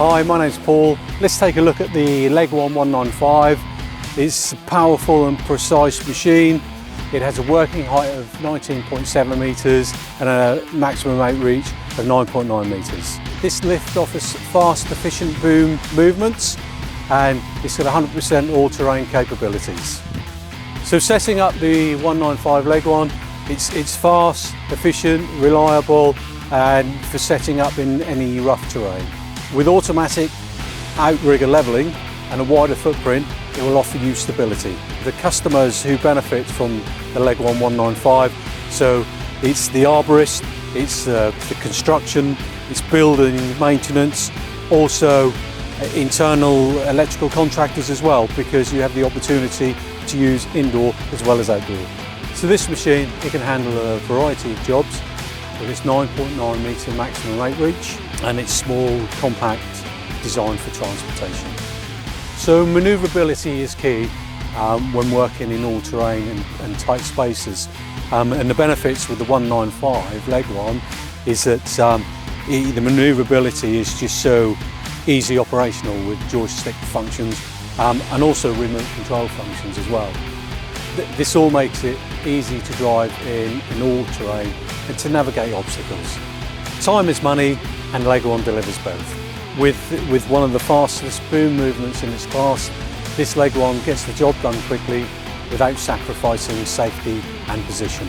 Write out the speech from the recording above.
Hi, my name's Paul. Let's take a look at the Leguan 195. It's a powerful and precise machine. It has a working height of 19.7 metres and a maximum outreach of 9.9 metres. This lift offers fast, efficient boom movements, and it's got 100% all-terrain capabilities. So setting up the 195 Leguan, it's fast, efficient, reliable, and for setting up in any rough terrain. With automatic outrigger levelling and a wider footprint, it will offer you stability. The customers who benefit from the Leguan 195, so it's the arborist, it's the construction, it's building maintenance, also internal electrical contractors as well, because you have the opportunity to use indoor as well as outdoor. So this machine, it can handle a variety of jobs with its 9.9 metre maximum outreach and its small, compact design for transportation. So manoeuvrability is key when working in all terrain and tight spaces. And the benefits with the 195 Leguan is that the manoeuvrability is just so easy operational with joystick functions and also remote control functions as well. This all makes it easy to drive in all terrain and to navigate obstacles. Time is money, and Leguan delivers both. With one of the fastest boom movements in its class, this Leguan gets the job done quickly without sacrificing safety and position.